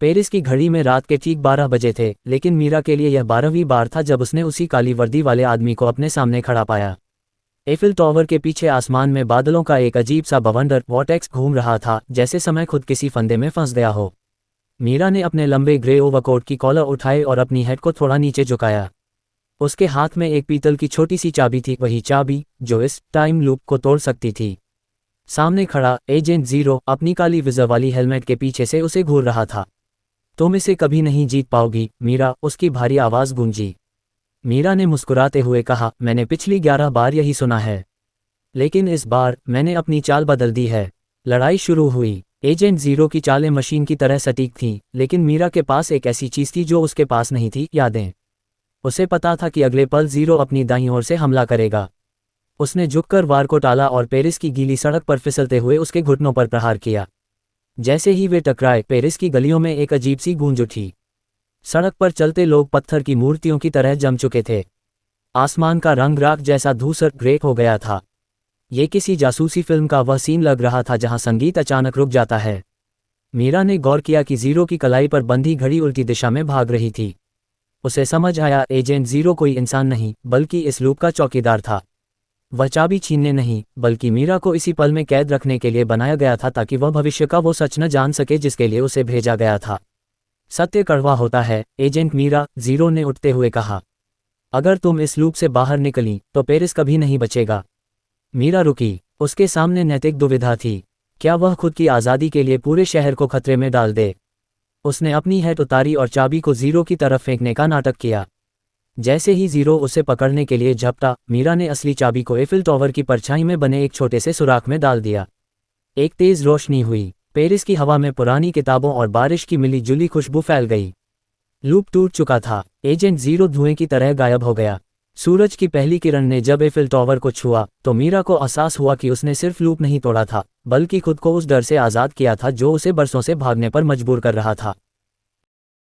Paris की घड़ी में रात के ठीक 12 बजे थे, लेकिन मीरा के लिए यह 12वीं बार था जब उसने उसी काली वर्दी वाले आदमी को अपने सामने खड़ा पाया। एफिल टॉवर के पीछे आसमान में बादलों का एक अजीब सा बवंडर वॉर्टेक्स घूम रहा था, जैसे समय खुद किसी फंदे में फंस गया हो। मीरा ने अपने लंबे ग्रे ओवरकोट की कॉलर उठाई और अपनी हेड को थोड़ा नीचे झुकाया। उसके हाथ में एक पीतल की छोटी सी चाबी थी, वही चाबी जो इस टाइम लूप को तोड़ सकती थी। सामने खड़ा एजेंट ज़ीरो अपनी काली विज़र वाली हेलमेट के पीछे से उसे घूर रहा था। तुम इसे कभी नहीं जीत पाओगी मीरा, उसकी भारी आवाज़ गूंजी। मीरा ने मुस्कुराते हुए कहा, मैंने पिछली 11 बार यही सुना है, लेकिन इस बार मैंने अपनी चाल बदल दी है। लड़ाई शुरू हुई। एजेंट ज़ीरो की चालें मशीन की तरह सटीक थीं, लेकिन मीरा के पास एक ऐसी चीज़ थी जो उसके पास नहीं थी, यादें। उसे पता था कि अगले पल ज़ीरो अपनी दाईं ओर से हमला करेगा। उसने झुककर वार को टाला और पेरिस की गीली सड़क पर फिसलते हुए उसके घुटनों पर प्रहार किया। जैसे ही वे टकराए, पेरिस की गलियों में एक अजीब सी गूंज उठी। सड़क पर चलते लोग पत्थर की मूर्तियों की तरह जम चुके थे। आसमान का रंग राख जैसा धूसर ग्रे हो गया था। ये किसी जासूसी फिल्म का वह सीन लग रहा था जहां संगीत अचानक रुक जाता है। मीरा ने गौर किया कि ज़ीरो की कलाई पर बंधी घड़ी उल्टी दिशा में भाग रही थी। उसे समझ आया, एजेंट ज़ीरो कोई इंसान नहीं, बल्कि इस लूप का चौकीदार था। वह चाबी छीनने नहीं, बल्कि मीरा को इसी पल में कैद रखने के लिए बनाया गया था, ताकि वह भविष्य का वो सच न जान सके जिसके लिए उसे भेजा गया था। सत्य कड़वा होता है एजेंट मीरा, ज़ीरो ने उठते हुए कहा। अगर तुम इस लूप से बाहर निकली तो पेरिस कभी नहीं बचेगा। मीरा रुकी। उसके सामने नैतिक दुविधा थी। क्या वह खुद की आज़ादी के लिए पूरे शहर को खतरे में डाल दे? उसने अपनी हेड उतारी और चाबी को ज़ीरो की तरफ फेंकने का नाटक किया। जैसे ही ज़ीरो उसे पकड़ने के लिए झपटा, मीरा ने असली चाबी को एफिल टॉवर की परछाई में बने एक छोटे से सुराख में डाल दिया। एक तेज़ रोशनी हुई। पेरिस की हवा में पुरानी किताबों और बारिश की मिली जुली खुशबू फैल गई। लूप टूट चुका था। एजेंट ज़ीरो धुएं की तरह गायब हो गया। सूरज की पहली किरण ने जब एफिल टॉवर को छुआ तो मीरा को एहसास हुआ कि उसने सिर्फ लूप नहीं तोड़ा था, बल्कि खुद को उस डर से आज़ाद किया था जो उसे बरसों से भागने पर मजबूर कर रहा था।